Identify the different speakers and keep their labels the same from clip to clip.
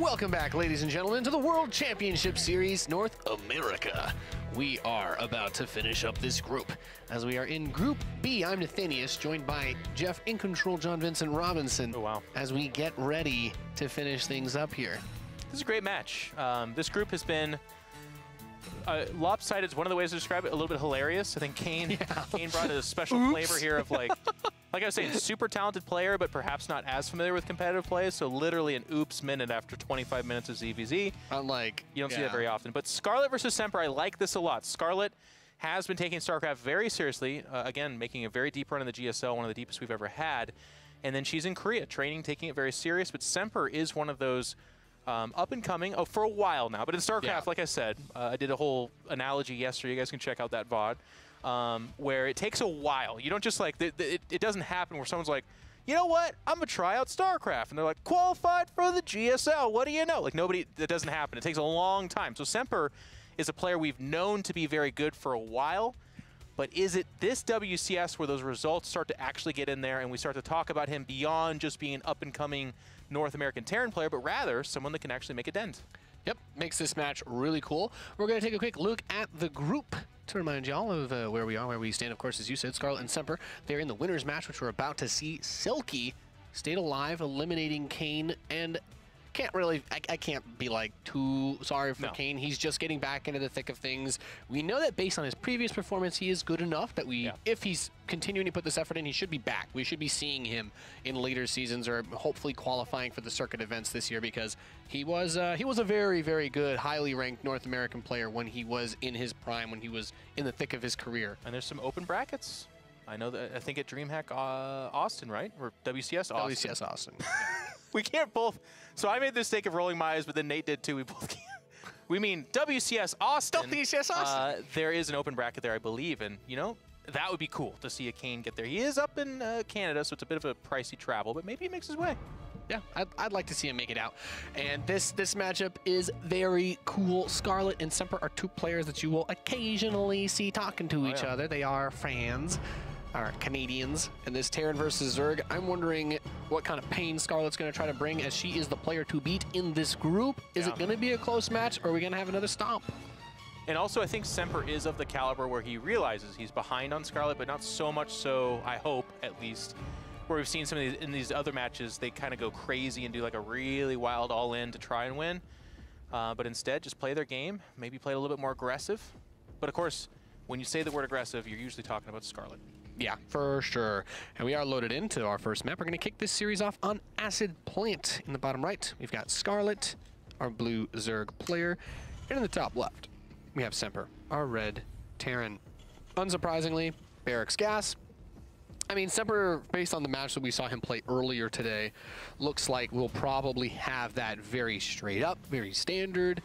Speaker 1: Welcome back, ladies and gentlemen, to the World Championship Series North America. We are about to finish up this group. As we are in Group B, I'm Nathanius, joined by Jeff in control, John Vincent Robinson.
Speaker 2: Oh, wow.
Speaker 1: As we get ready to finish things up here.
Speaker 2: This is a great match. This group has been lopsided is one of the ways to describe it, a little bit hilarious. I think Kane brought a special flavor here of like I was saying, super talented player, but perhaps not as familiar with competitive play. So literally an oops minute after 25 minutes of ZvT.
Speaker 1: Unlike,
Speaker 2: you don't see that very often. But Scarlett versus Semper, I like this a lot. Scarlett has been taking StarCraft very seriously. Again, making a very deep run in the GSL, one of the deepest we've ever had. And then she's in Korea, training, taking it very serious. But Semper is one of those up and coming, for a while now. But in StarCraft, like I said, I did a whole analogy yesterday. You guys can check out that VOD. Where it takes a while. You don't just like, it doesn't happen where someone's like, you know what, I'm going to try out StarCraft. And they're like, qualified for the GSL, what do you know? Like nobody, that doesn't happen. It takes a long time. So Semper is a player we've known to be very good for a while, but is it this WCS where those results start to actually get in there and we start to talk about him beyond just being an up-and-coming North American Terran player, but rather someone that can actually make a dent?
Speaker 1: Yep, makes this match really cool. We're going to take a quick look at the group to remind y'all of where we are, where we stand. Of course, as you said, Scarlett and Semper, they're in the winner's match, which we're about to see. Silky stayed alive, eliminating Kane, and can't really, I can't be like too sorry for Kane. He's just getting back into the thick of things. We know that based on his previous performance, he is good enough that if he's continuing to put this effort in, he should be back. We should be seeing him in later seasons or hopefully qualifying for the circuit events this year because he was a very, very good, highly ranked North American player when he was in his prime, when he was in the thick of his career.
Speaker 2: And there's some open brackets. I know that, I think at DreamHack Austin, right? Or WCS Austin.
Speaker 1: WCS Austin.
Speaker 2: We can't both. So I made the mistake of rolling my eyes, but then Nate did too. We both can't. We mean WCS Austin.
Speaker 1: WCS Austin.
Speaker 2: There is an open bracket there, I believe, and you know that would be cool to see a Kane get there. He is up in Canada, so it's a bit of a pricey travel, but maybe he makes his way.
Speaker 1: Yeah, I'd like to see him make it out. And this matchup is very cool. Scarlett and Semper are two players that you will occasionally see talking to each other. They are fans. Are Canadians in this Terran versus Zerg. I'm wondering what kind of pain Scarlett's going to try to bring as she is the player to beat in this group. Is it going to be a close match or are we going to have another stomp?
Speaker 2: And also I think Semper is of the caliber where he realizes he's behind on Scarlett, but not so much so, I hope at least, where we've seen some of these in these other matches, they kind of go crazy and do like a really wild all-in to try and win. But instead, just play their game, maybe play it a little bit more aggressive. But of course, when you say the word aggressive, you're usually talking about Scarlett.
Speaker 1: Yeah, for sure. And we are loaded into our first map. We're going to kick this series off on Acid Plant. In the bottom right, we've got Scarlett, our blue Zerg player. And in the top left, we have Semper, our red Terran. Unsurprisingly, Barracks Gas. I mean, Semper, based on the match that we saw him play earlier today, looks like we'll probably have that very straight up, very standard.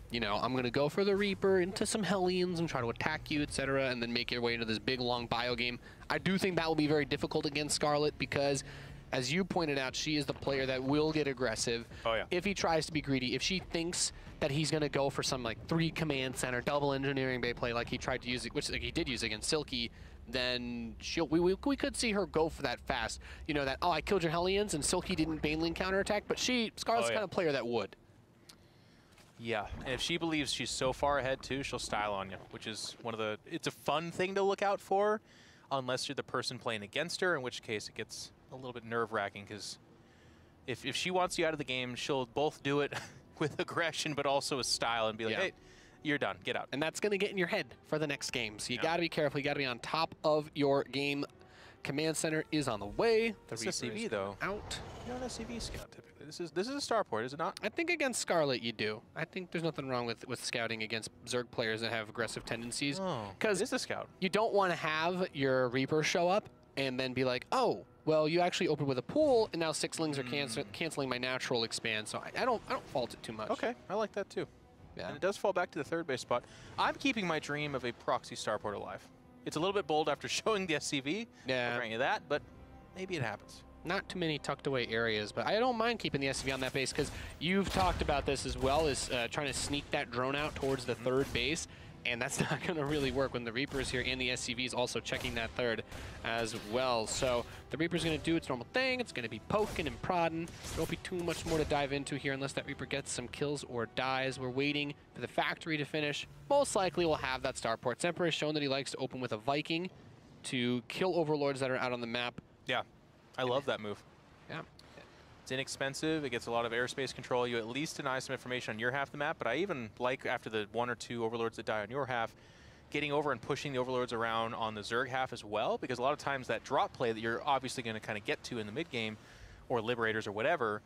Speaker 1: You know, I'm going to go for the Reaper into some Hellions and try to attack you, etc., and then make your way into this big, long bio game. I do think that will be very difficult against Scarlett because, as you pointed out, she is the player that will get aggressive if he tries to be greedy. If she thinks that he's going to go for some, like, 3 command center, double engineering bay play like he tried to use, which he did use against Silky, then we could see her go for that fast. You know, that, oh, I killed your Hellions and Silky didn't Baneling counterattack, but Scarlett's the kind of player that would.
Speaker 2: Yeah, and if she believes she's so far ahead too, she'll style on you, which is one of the, it's a fun thing to look out for, unless you're the person playing against her, in which case it gets a little bit nerve-wracking, because if she wants you out of the game, she'll both do it with aggression, but also with style, and be like, hey, you're done, get out.
Speaker 1: And that's going to get in your head for the next game, so you got to be careful, you got to be on top of your game. Command center is on the way.
Speaker 2: That's SCV though.
Speaker 1: Out.
Speaker 2: You're not a CV scout typically. This is a starport, is it not?
Speaker 1: I think against Scarlett you do. I think there's nothing wrong with scouting against Zerg players that have aggressive tendencies.
Speaker 2: Oh,
Speaker 1: because
Speaker 2: it is a scout.
Speaker 1: You don't want to have your Reaper show up and then be like, oh, well, you actually opened with a pool and now 6lings are canceling my natural expand. So I don't fault it too much.
Speaker 2: Okay, I like that too.
Speaker 1: Yeah.
Speaker 2: And it does fall back to the third base spot. I'm keeping my dream of a proxy starport alive. It's a little bit bold after showing the SCV.
Speaker 1: Yeah.
Speaker 2: I'll grant you that, but maybe it happens.
Speaker 1: Not too many tucked away areas, but I don't mind keeping the SCV on that base because you've talked about this as well, as trying to sneak that drone out towards the third base. and that's not going to really work when the Reaper's here and the SCV is also checking that third as well. So the Reaper's going to do its normal thing. It's going to be poking and prodding. There won't be too much more to dive into here unless that Reaper gets some kills or dies. We're waiting for the factory to finish. Most likely we'll have that starport. Semper has shown that he likes to open with a Viking to kill overlords that are out on the map.
Speaker 2: Yeah, I love that move.
Speaker 1: Yeah.
Speaker 2: It's inexpensive. It gets a lot of airspace control. You at least deny some information on your half of the map, but I even like, after the 1 or 2 overlords that die on your half, getting over and pushing the overlords around on the Zerg half as well, because a lot of times that drop play that you're obviously going to kind of get to in the mid game, or liberators or whatever,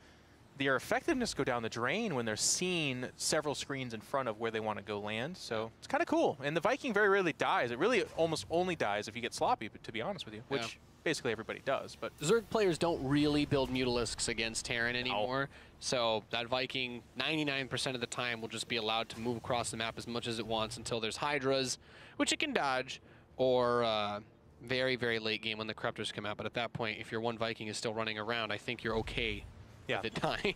Speaker 2: their effectiveness go down the drain when they're seeing several screens in front of where they want to go land. So it's kind of cool. And the Viking very rarely dies. It really almost only dies if you get sloppy, to be honest with you, which basically everybody does. But
Speaker 1: Zerg players don't really build Mutalisks against Terran anymore. So that Viking, 99% of the time, will just be allowed to move across the map as much as it wants until there's Hydras, which it can dodge, or very, very late game when the Corruptors come out. But at that point, if your one Viking is still running around, I think you're okay with it dying.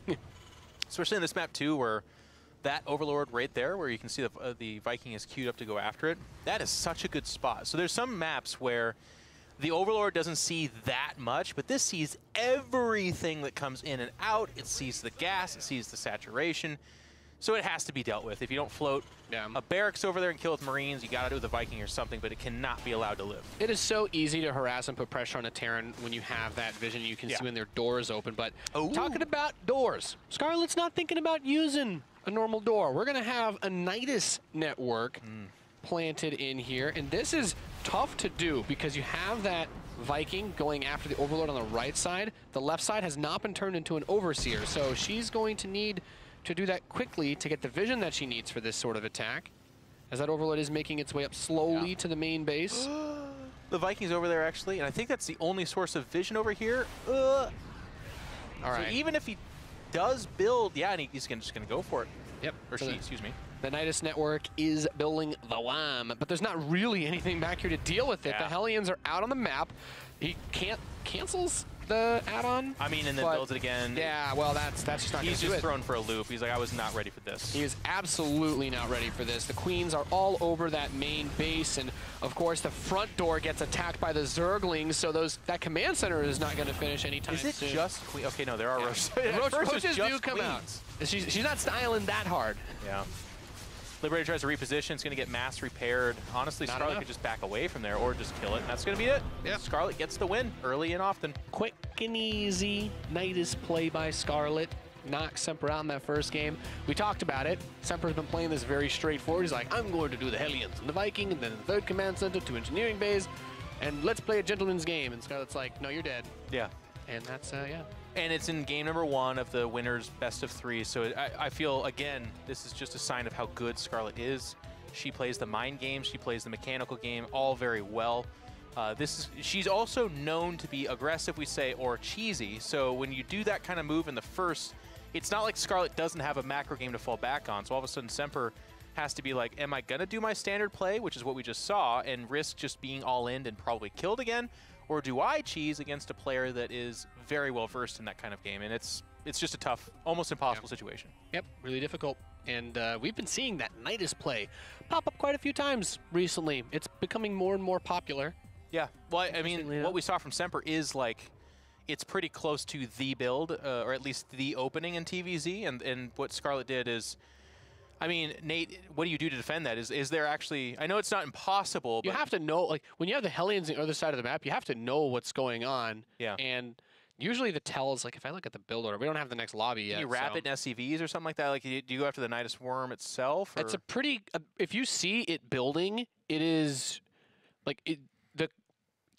Speaker 2: Especially in this map, too, where that Overlord right there, where you can see the Viking is queued up to go after it, that is such a good spot. So there's some maps where the Overlord doesn't see that much, but this sees everything that comes in and out. It sees the gas, it sees the saturation. So it has to be dealt with. If you don't float a barracks over there and kill with Marines, you got to do with a Viking or something, but it cannot be allowed to live.
Speaker 1: It is so easy to harass and put pressure on a Terran when you have that vision. You can see when their doors open. But talking about doors, Scarlett's not thinking about using a normal door. We're going to have a Nidus network planted in here, and this is tough to do because you have that Viking going after the Overlord on the right side. The left side has not been turned into an Overseer, so she's going to need to do that quickly to get the vision that she needs for this sort of attack, as that Overlord is making its way up slowly to the main base.
Speaker 2: The Viking's over there, actually, and I think that's the only source of vision over here. All
Speaker 1: right.
Speaker 2: So even if he does build, and he's just going to go for it.
Speaker 1: Yep.
Speaker 2: Or she, excuse me.
Speaker 1: The Nidus network is building the WAM, but there's not really anything back here to deal with it. The Hellions are out on the map. He cancels the add-on.
Speaker 2: I mean, and then builds it again.
Speaker 1: Yeah, well, that's just not.
Speaker 2: He's just thrown for a loop. He's like, I was not ready for this.
Speaker 1: He is absolutely not ready for this. The Queens are all over that main base, and of course, the front door gets attacked by the Zerglings. So that command center is not going to finish anytime soon.
Speaker 2: Is it just Queen? Okay, no, there are roaches.
Speaker 1: Roaches do come out. She's not styling that hard.
Speaker 2: Yeah. Liberator tries to reposition. It's going to get mass repaired. Honestly, Scarlett could just back away from there or just kill it. And that's going to be it. Yeah. Scarlett gets the win early and often.
Speaker 1: Quick and easy Nidus play by Scarlett. Knocks Semper out in that first game. We talked about it. Semper's been playing this very straightforward. He's like, I'm going to do the Hellions and the Viking and then the third command center, 2 engineering bays, and let's play a gentleman's game. And Scarlett's like, no, you're dead.
Speaker 2: Yeah.
Speaker 1: And that's,
Speaker 2: And it's in game number 1 of the winner's best of 3. So I feel, again, this is just a sign of how good Scarlett is. She plays the mind game. She plays the mechanical game all very well. She's also known to be aggressive, we say, or cheesy. So when you do that kind of move in the first, it's not like Scarlett doesn't have a macro game to fall back on. So all of a sudden, Semper has to be like, am I going to do my standard play, which is what we just saw, and risk just being all in and probably killed again? Or do I cheese against a player that is very well versed in that kind of game? And it's just a tough, almost impossible situation.
Speaker 1: Yep, really difficult. And we've been seeing that Nidus play pop up quite a few times recently. It's becoming more and more popular.
Speaker 2: Yeah, well, I mean, what we saw from Semper is like, it's pretty close to the build, or at least the opening in TVZ. And what Scarlett did is, I mean, Nate, what do you do to defend that? Is there actually, I know it's not impossible, but
Speaker 1: you have to know, like, when you have the Hellions on the other side of the map, you have to know what's going on.
Speaker 2: Yeah.
Speaker 1: And usually the tells, like, if I look at the build order, we don't have the next lobby yet.
Speaker 2: Can you wrap it in SCVs or something like that? Like, do you go after the Nidus Worm itself? Or?
Speaker 1: It's a pretty, if you see it building, it is, like,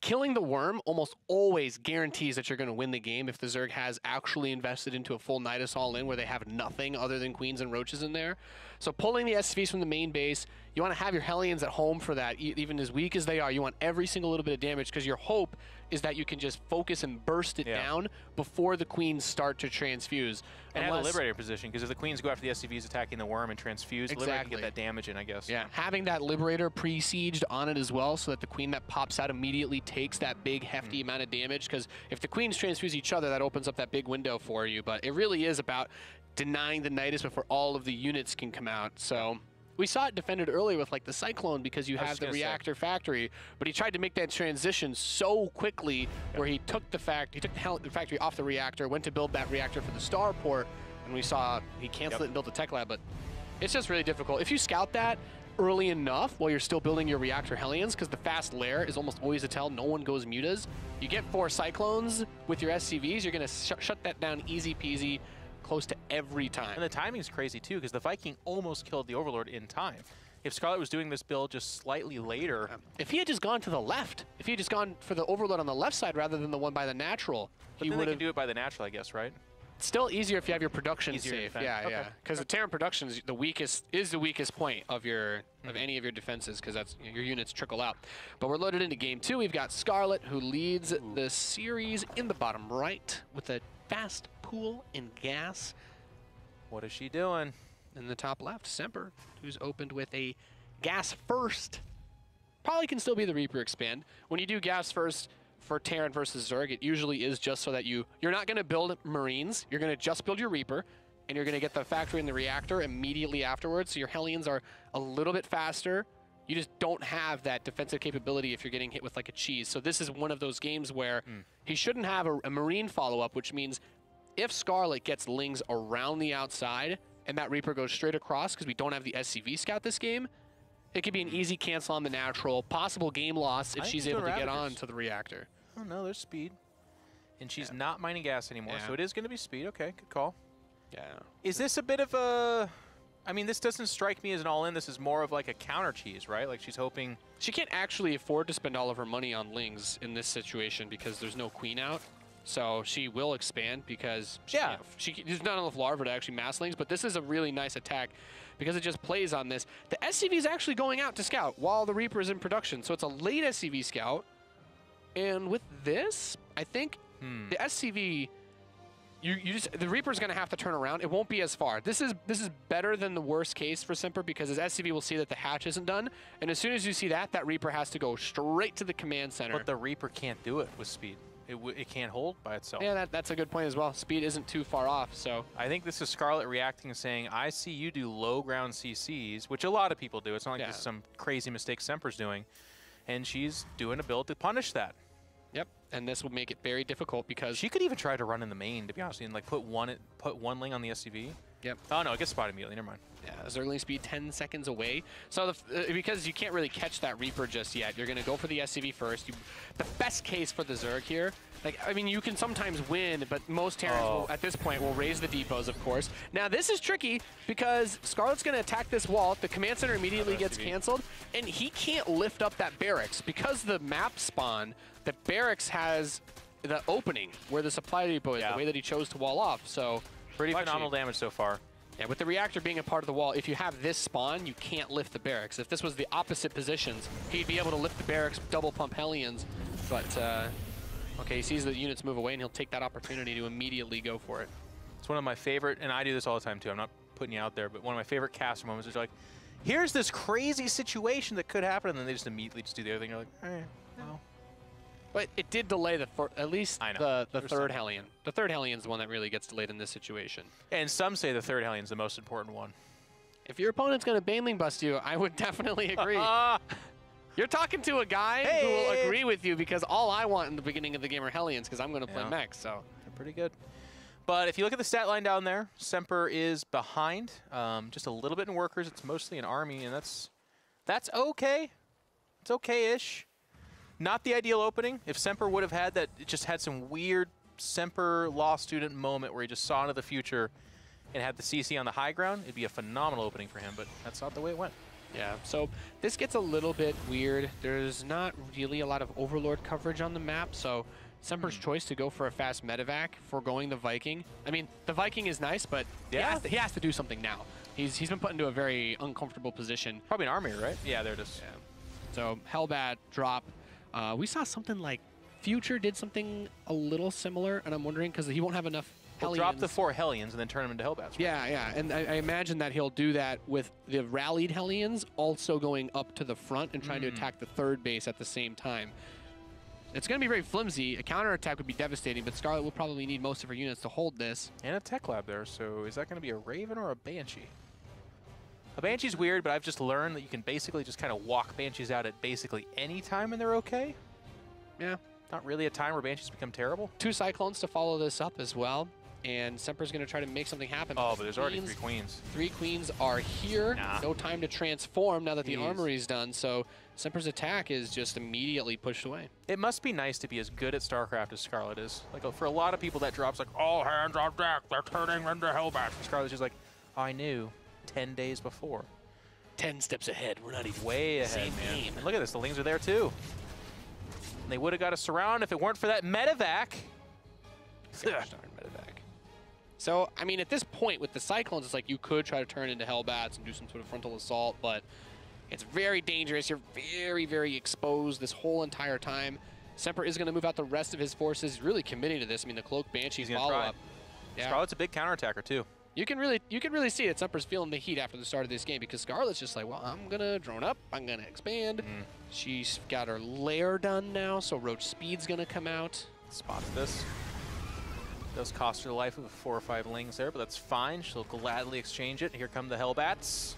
Speaker 1: killing the worm almost always guarantees that you're going to win the game if the Zerg has actually invested into a full Nidus all-in where they have nothing other than Queens and Roaches in there. So pulling the SCVs from the main base, you want to have your Hellions at home for that, even as weak as they are. You want every single little bit of damage because your hope is that you can just focus and burst it down before the Queens start to transfuse.
Speaker 2: And have a Liberator position, because if the Queens go after the SCVs attacking the Worm and transfuse, the Liberator can get that damage in, I guess.
Speaker 1: Yeah, having that Liberator pre-sieged on it as well so that the Queen that pops out immediately takes that big, hefty amount of damage, because if the Queens transfuse each other, that opens up that big window for you. But it really is about denying the Nidus before all of the units can come out. So we saw it defended earlier with like the Cyclone because you have the reactor factory, but he tried to make that transition so quickly where he took the factory off the reactor, went to build that reactor for the starport, and we saw he canceled it and built a tech lab. But it's just really difficult. If you scout that early enough while you're still building your reactor Hellions, because the fast lair is almost always a tell, no one goes mutas. You get 4 Cyclones with your SCVs, you're going to shut that down easy peasy, close to every time.
Speaker 2: And the timing's crazy too, because the Viking almost killed the Overlord in time. If Scarlett was doing this build just slightly later...
Speaker 1: If he had just gone to the left, if he had just gone for the Overlord on the left side rather than the one by the natural,
Speaker 2: but
Speaker 1: he would have...
Speaker 2: do it by the natural, I guess, right?
Speaker 1: Still easier if you have your production safe. Yeah,
Speaker 2: okay.
Speaker 1: yeah. Because the Terran production is the weakest point of your any of your defenses, because that's your units trickle out. But we're loaded into game 2. We've got Scarlett, who leads the series in the bottom right with a fast pool in gas.
Speaker 2: What is she doing?
Speaker 1: In the top left, Semper, who's opened with a gas first. Probably can still be the Reaper expand. When you do gas first for Terran versus Zerg, it usually is just so that you're not going to build Marines. You're going to just build your Reaper, and you're going to get the factory and the reactor immediately afterwards. So your Hellions are a little bit faster. You just don't have that defensive capability if you're getting hit with like a cheese. So this is one of those games where he shouldn't have a Marine follow-up, which means if Scarlett gets Lings around the outside and that Reaper goes straight across because we don't have the SCV scout this game, it could be an easy cancel on the natural, possible game loss if she's able to get on to the reactor.
Speaker 2: Oh no, there's speed. And she's not mining gas anymore, so it is going to be speed. Okay, good call.
Speaker 1: Yeah.
Speaker 2: Is this a bit of a... I mean, this doesn't strike me as an all-in. This is more of like a counter cheese, right? Like she's hoping...
Speaker 1: She can't actually afford to spend all of her money on Lings in this situation because there's no queen out. So she will expand because there's not enough larva to actually mass Lings, but this is a really nice attack because it just plays on this. The SCV is actually going out to scout while the Reaper is in production, so it's a late SCV scout. And with this, I think the SCV, the Reaper's going to have to turn around. It won't be as far. This is better than the worst case for Semper because his SCV will see that the hatch isn't done, and as soon as you see that, that Reaper has to go straight to the command center.
Speaker 2: But the Reaper can't do it with speed. It can't hold by itself.
Speaker 1: Yeah, that's a good point as well. Speed isn't too far off, so...
Speaker 2: I think this is Scarlett reacting and saying, I see you do low ground CCs, which a lot of people do. It's not like this is some crazy mistake Semper's doing. And she's doing a build to punish that.
Speaker 1: Yep, and this will make it very difficult because...
Speaker 2: She could even try to run in the main, to be honest, and like put one Ling on the SCV.
Speaker 1: Yep.
Speaker 2: Oh no, it gets spotted immediately, never mind.
Speaker 1: Yeah, Zergling speed 10 seconds away. So because you can't really catch that Reaper just yet, you're going to go for the SCV first. The best case for the Zerg here, like, I mean, you can sometimes win, but most Terrans will, at this point will raise the depots, of course. Now this is tricky because Scarlett's going to attack this wall. The command center immediately gets canceled, and he can't lift up that barracks because the map spawn. The barracks has the opening where the supply depot is, the way that he chose to wall off. So
Speaker 2: pretty phenomenal damage so far.
Speaker 1: Yeah, with the reactor being a part of the wall, if you have this spawn, you can't lift the barracks. If this was the opposite positions, he'd be able to lift the barracks, double pump Hellions. But, okay, he sees the units move away, and he'll take that opportunity to immediately go for it.
Speaker 2: It's one of my favorite, and I do this all the time too, I'm not putting you out there, but one of my favorite caster moments is like, here's this crazy situation that could happen, and then they just immediately just do the other thing. You're like, all right, well.
Speaker 1: But it did delay at least the third Hellion. The third Hellion's the one that really gets delayed in this situation.
Speaker 2: And some say the third Hellion's the most important one.
Speaker 1: If your opponent's going to Baneling bust you, I would definitely agree. You're talking to a guy who will agree with you because all I want in the beginning of the game are Hellions because I'm going to play mechs, so.
Speaker 2: They're pretty good. But if you look at the stat line down there, Semper is behind just a little bit in workers. It's mostly an army, and that's okay. It's okay-ish. Not the ideal opening. If Semper would have had that, it just had some weird Semper law student moment where he just saw into the future and had the CC on the high ground, it'd be a phenomenal opening for him, but that's not the way it went.
Speaker 1: Yeah, so this gets a little bit weird. There's not really a lot of Overlord coverage on the map, so Semper's choice to go for a fast medevac, foregoing the Viking. I mean, the Viking is nice, but he has to do something now. He's been put into a very uncomfortable position.
Speaker 2: Probably an army, right? Yeah, there it is.
Speaker 1: Yeah. So Hellbat, drop. We saw something like Future did something a little similar, and I'm wondering because he won't have enough Hellions.
Speaker 2: Drop the 4 Hellions and then turn them into Hellbats. Right?
Speaker 1: Yeah, and I imagine that he'll do that with the rallied Hellions also going up to the front and trying to attack the third base at the same time. It's going to be very flimsy. A counterattack would be devastating, but Scarlett will probably need most of her units to hold this.
Speaker 2: And a tech lab there, so is that going to be a Raven or a Banshee? A Banshee's weird, but I've just learned that you can basically just kind of walk Banshees out at basically any time and they're okay.
Speaker 1: Yeah.
Speaker 2: Not really a time where Banshees become terrible.
Speaker 1: 2 Cyclones to follow this up as well. And Semper's going to try to make something happen.
Speaker 2: Oh, but there's already 3 Queens.
Speaker 1: 3 Queens are here.
Speaker 2: Nah.
Speaker 1: No time to transform now that the armory's done. So Semper's attack is just immediately pushed away.
Speaker 2: It must be nice to be as good at StarCraft as Scarlett is. Like, for a lot of people, that drops like, all hands on deck, they're turning into hellbats. Scarlett's just like, I knew 10 days before.
Speaker 1: 10 steps ahead. We're not even
Speaker 2: way ahead,
Speaker 1: same
Speaker 2: man.
Speaker 1: game.
Speaker 2: Look at this. The Lings are there, too. And they would have got a surround if it weren't for that medevac.
Speaker 1: Gosh darn medevac. So, I mean, at this point with the Cyclones, it's like you could try to turn into Hellbats and do some sort of frontal assault, but it's very dangerous. You're very, very exposed this whole entire time. Semper is going to move out the rest of his forces. He's really committing to this. I mean, the Cloak Banshee follow-up.
Speaker 2: Yeah. Scarlett's a big counterattacker, too.
Speaker 1: You can really see that Semper's feeling the heat after the start of this game because Scarlett's just like, well, I'm going to drone up. I'm going to expand. She's got her lair done now, so Roach Speed's going to come out.
Speaker 2: Spotted this. Does cost her the life of 4 or 5 Lings there, but that's fine. She'll gladly exchange it. Here come the Hellbats.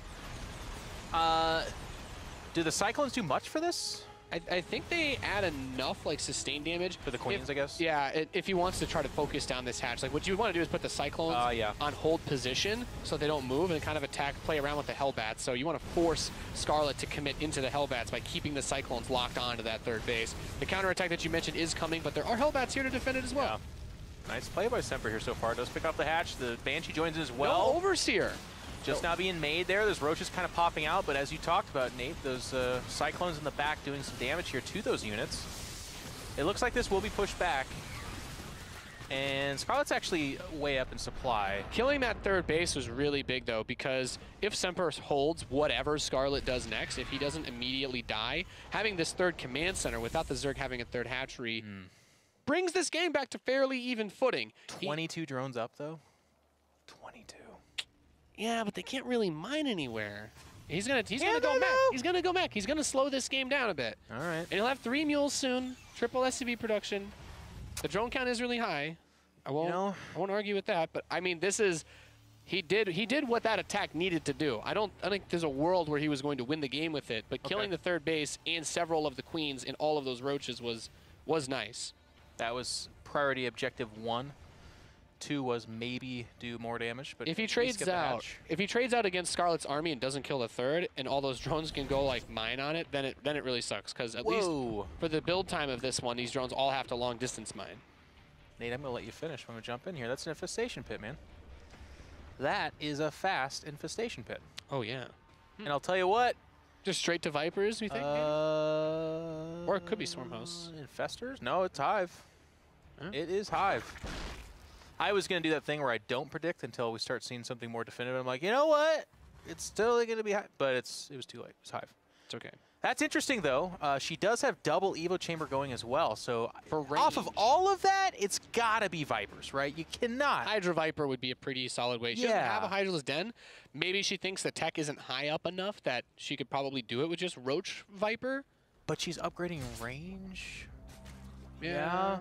Speaker 2: Do the Cyclones do much for this?
Speaker 1: I think they add enough like sustain damage
Speaker 2: for the Queens, I guess.
Speaker 1: Yeah, if he wants to try to focus down this hatch, like what you want to do is put the Cyclones on hold position so they don't move and kind of attack, play around with the Hellbats. So you want to force Scarlett to commit into the Hellbats by keeping the Cyclones locked onto that third base. The counterattack that you mentioned is coming, but there are Hellbats here to defend it as well.
Speaker 2: Yeah. Nice play by Semper here so far. Does pick up the hatch. The Banshee joins in as well.
Speaker 1: No Overseer.
Speaker 2: Just now being made there. There's Roaches kind of popping out, but as you talked about, Nate, those Cyclones in the back doing some damage here to those units. It looks like this will be pushed back. And Scarlett's actually way up in supply.
Speaker 1: Killing that third base was really big, though, because if Semper holds whatever Scarlett does next, if he doesn't immediately die, having this third command center without the Zerg having a third hatchery brings this game back to fairly even footing.
Speaker 2: 22 drones up, though. 22.
Speaker 1: Yeah, but they can't really mine anywhere. He's gonna go mech. He's gonna go mech. He's gonna slow this game down a bit.
Speaker 2: All right.
Speaker 1: And he'll have 3 mules soon. Triple SCV production. The drone count is really high. I won't argue with that. But I mean, this is he did what that attack needed to do. I think there's a world where he was going to win the game with it. But killing the third base and several of the queens in all of those roaches was nice.
Speaker 2: That was priority objective 1. 2 was maybe do more damage, but
Speaker 1: if he trades out against Scarlett's army and doesn't kill the third, and all those drones can go like mine on it, then it really sucks. Because at least for the build time of this one, these drones all have to long distance mine.
Speaker 2: Nate, I'm gonna let you finish. I'm gonna jump in here. That's an infestation pit, man. That is a fast infestation pit.
Speaker 1: Oh yeah.
Speaker 2: And I'll tell you what.
Speaker 1: Just straight to Vipers, we think? Or it could be Swarm Hosts.
Speaker 2: Infestors? No, it's Hive. Huh? It is Hive. I was going to do that thing where I don't predict until we start seeing something more definitive. I'm like, you know what? It's still going to be Hive. But it was too late. It was Hive.
Speaker 1: It's okay.
Speaker 2: That's interesting, though. She does have double Evo Chamber going as well. So
Speaker 1: for
Speaker 2: off of all of that, it's got to be Vipers, right? You cannot.
Speaker 1: Hydra Viper would be a pretty solid way. She doesn't have a Hydraless Den. Maybe she thinks the tech isn't high up enough that she could probably do it with just Roach Viper.
Speaker 2: But she's upgrading range.
Speaker 1: Yeah.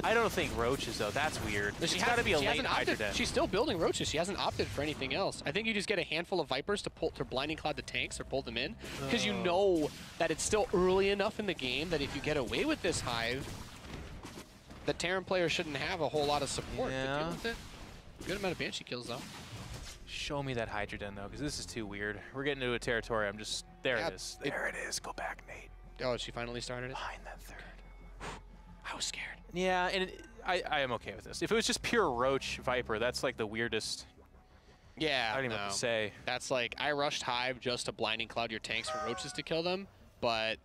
Speaker 2: I don't think Roaches, though. That's weird. She's got to be a late Hydra Den.
Speaker 1: She's still building Roaches. She hasn't opted for anything else. I think you just get a handful of Vipers to Blinding Cloud the tanks or pull them in. Because you know that it's still early enough in the game that if you get away with this Hive, the Terran player shouldn't have a whole lot of support to deal with it. Good amount of Banshee kills, though.
Speaker 2: Show me that Hydra Den, though, because this is too weird. We're getting into a territory. I'm just... There it is. There it is. Go back, Nate.
Speaker 1: Oh, she finally started it?
Speaker 2: Behind that third.
Speaker 1: I was scared.
Speaker 2: Yeah, and I am okay with this. If it was just pure Roach Viper, that's like the weirdest.
Speaker 1: Yeah,
Speaker 2: I don't even know what to say.
Speaker 1: That's like, I rushed Hive just to Blinding Cloud your tanks for Roaches to kill them, but...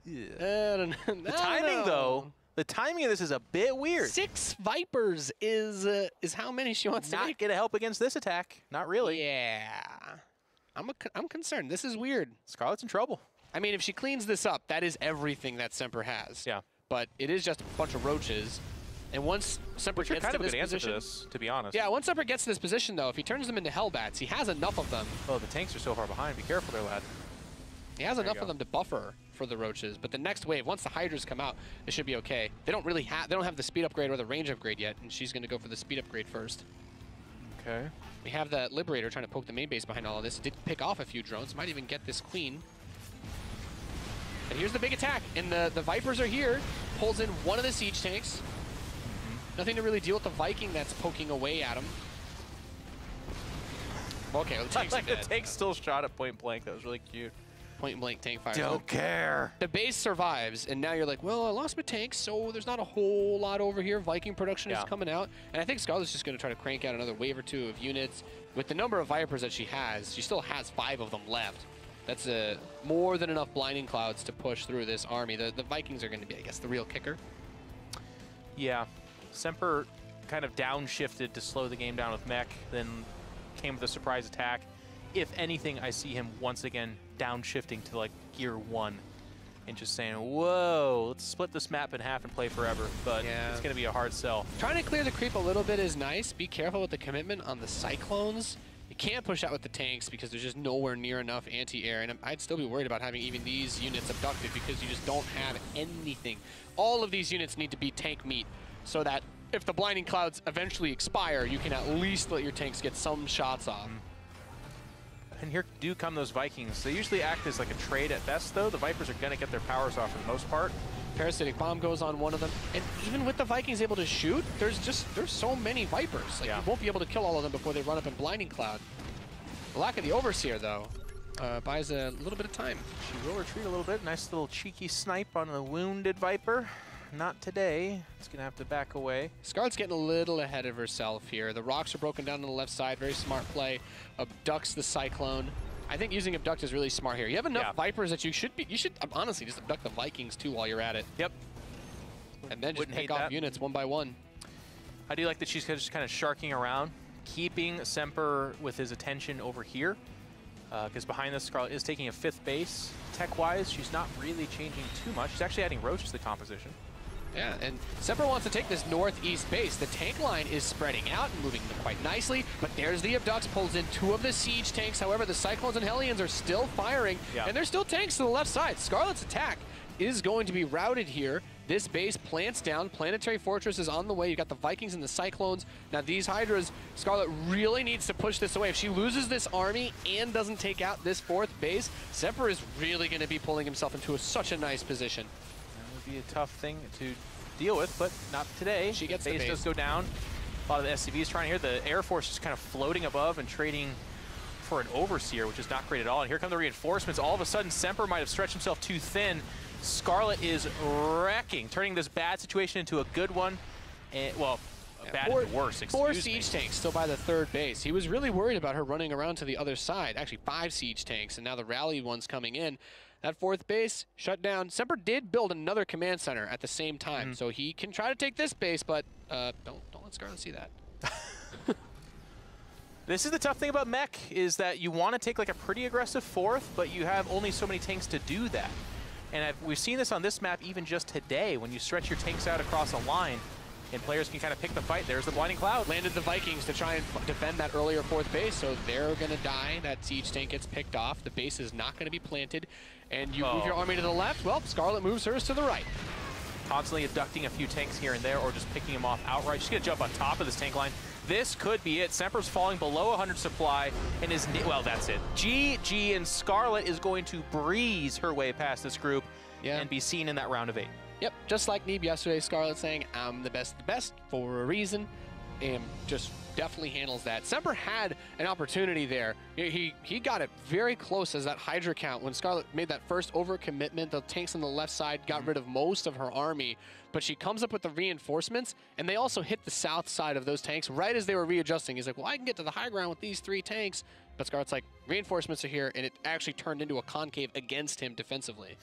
Speaker 2: The timing, though, the timing of this is a bit weird.
Speaker 1: 6 Vipers is how many she wants to make.
Speaker 2: Not going to help against this attack. Not really.
Speaker 1: Yeah. I'm concerned. This is weird.
Speaker 2: Scarlett's in trouble.
Speaker 1: I mean, if she cleans this up, that is everything that Semper has.
Speaker 2: Yeah.
Speaker 1: But it is just a bunch of Roaches. And once Semper gets to this position,
Speaker 2: to be honest.
Speaker 1: Yeah, once Semper gets to this position, though, if he turns them into Hellbats, he has enough of them.
Speaker 2: Oh, the tanks are so far behind. Be careful there, lad.
Speaker 1: He has enough of them to buffer for the Roaches. But the next wave, once the Hydras come out, it should be okay. They don't have the speed upgrade or the range upgrade yet, and she's going to go for the speed upgrade first.
Speaker 2: Okay.
Speaker 1: We have that Liberator trying to poke the main base behind all of this. It did pick off a few drones. Might even get this Queen. And here's the big attack. And the Vipers are here. Pulls in one of the siege tanks. Nothing to really deal with the Viking that's poking away at him. Okay, the tank's
Speaker 2: like the tank still shot at point blank. That was really cute.
Speaker 1: Point blank tank fire.
Speaker 2: Don't care.
Speaker 1: The base survives, and now you're like, well, I lost my tanks, so there's not a whole lot over here. Viking production is coming out, and I think Scarlett's just going to try to crank out another wave or two of units. With the number of Vipers that she still has 5 of them left. That's more than enough blinding clouds to push through this army. The Vikings are going to be, I guess, the real kicker.
Speaker 2: Yeah. Semper kind of downshifted to slow the game down with mech, then came with a surprise attack. If anything, I see him once again downshifting to like gear 1 and just saying, whoa, let's split this map in half and play forever. But it's going to be a hard sell.
Speaker 1: Trying to clear the creep a little bit is nice. Be careful with the commitment on the Cyclones. You can't push out with the tanks because there's just nowhere near enough anti-air, and I'd still be worried about having even these units abducted because you just don't have anything. All of these units need to be tank meat so that if the blinding clouds eventually expire, you can at least let your tanks get some shots off.
Speaker 2: And here do come those Vikings. They usually act as like a trade at best, though. The Vipers are going to get their powers off for the most part.
Speaker 1: Parasitic Bomb goes on one of them. And even with the Vikings able to shoot, there's so many Vipers. Like, you won't be able to kill all of them before they run up in Blinding Cloud. The lack of the Overseer, though, buys a little bit of time.
Speaker 2: She will retreat a little bit. Nice little cheeky snipe on the wounded Viper. Not today. It's going to have to back away.
Speaker 1: Scarlett's getting a little ahead of herself here. The rocks are broken down on the left side. Very smart play. Abducts the Cyclone. I think using Abduct is really smart here. You have enough Vipers that you should honestly just abduct the Vikings too while you're at it.
Speaker 2: Yep.
Speaker 1: And then just pick off units one by one.
Speaker 2: I do like that she's just kind of sharking around, keeping Semper with his attention over here. Because behind this, Scarlett is taking a 5th base. Tech-wise, she's not really changing too much. She's actually adding roaches to the composition.
Speaker 1: Yeah, and Semper wants to take this northeast base. The tank line is spreading out and moving quite nicely, but there's the Abducts, pulls in 2 of the siege tanks. However, the Cyclones and Hellions are still firing, and there's still tanks to the left side. Scarlett's attack is going to be routed here. This base plants down. Planetary Fortress is on the way. You got the Vikings and the Cyclones. Now these Hydras, Scarlett really needs to push this away. If she loses this army and doesn't take out this 4th base, Semper is really going to be pulling himself into such a nice position.
Speaker 2: That would be a tough thing to deal with, but not today.
Speaker 1: She gets the base.
Speaker 2: Does go down. A lot of the SCVs trying here. The Air Force is kind of floating above and trading for an Overseer, which is not great at all. And here come the reinforcements. All of a sudden, Semper might have stretched himself too thin. Scarlett is wrecking, turning this bad situation into a good one. And, well, bad into worse,
Speaker 1: 4 siege tanks still by the 3rd base. He was really worried about her running around to the other side. Actually, 5 siege tanks, and now the rally one's coming in. That 4th base shut down. Semper did build another command center at the same time, so he can try to take this base, but don't let Scarlett see that.
Speaker 2: This is the tough thing about mech, is that you want to take like a pretty aggressive 4th, but you have only so many tanks to do that. And we've seen this on this map even just today, when you stretch your tanks out across a line, and players can kind of pick the fight. There's the Blinding Cloud.
Speaker 1: Landed the Vikings to try and defend that earlier 4th base, so they're going to die. That siege tank gets picked off. The base is not going to be planted. And you move your army to the left. Well, Scarlett moves hers to the right.
Speaker 2: Constantly abducting a few tanks here and there, or just picking them off outright. She's going to jump on top of this tank line. This could be it. Semper's falling below 100 supply, and well, that's it. GG, and Scarlett is going to breeze her way past this group and be seen in that round of 8.
Speaker 1: Yep, just like Neeb yesterday, Scarlett saying, I'm the best for a reason, and just definitely handles that. Semper had an opportunity there. He got it very close as that Hydra count when Scarlett made that first overcommitment. The tanks on the left side got rid of most of her army, but she comes up with the reinforcements, and they also hit the south side of those tanks right as they were readjusting. He's like, well, I can get to the high ground with these 3 tanks, but Scarlett's like, reinforcements are here, and it actually turned into a concave against him defensively.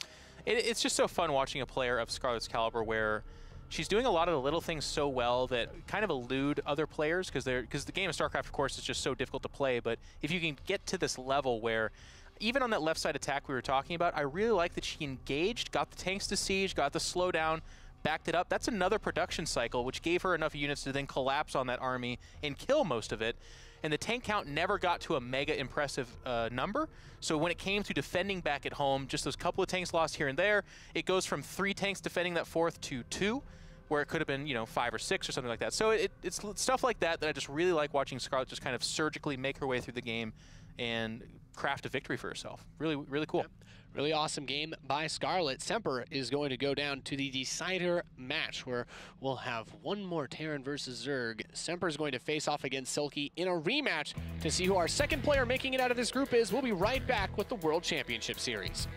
Speaker 2: It's just so fun watching a player of Scarlett's caliber where she's doing a lot of the little things so well that kind of elude other players, because the game of StarCraft, of course, is just so difficult to play. But if you can get to this level where, even on that left side attack we were talking about, I really like that she engaged, got the tanks to siege, got the slowdown, backed it up. That's another production cycle, which gave her enough units to then collapse on that army and kill most of it. And the tank count never got to a mega impressive number. So when it came to defending back at home, just those couple of tanks lost here and there, it goes from 3 tanks defending that 4th to 2, where it could have been, you know, 5 or 6 or something like that. So it's stuff like that that I just really like watching Scarlett just kind of surgically make her way through the game and craft a victory for herself. Really, really cool.
Speaker 1: Yep. Really awesome game by Scarlett. Semper is going to go down to the decider match where we'll have one more Terran versus Zerg. Semper is going to face off against Silky in a rematch to see who our second player making it out of this group is. We'll be right back with the World Championship Series.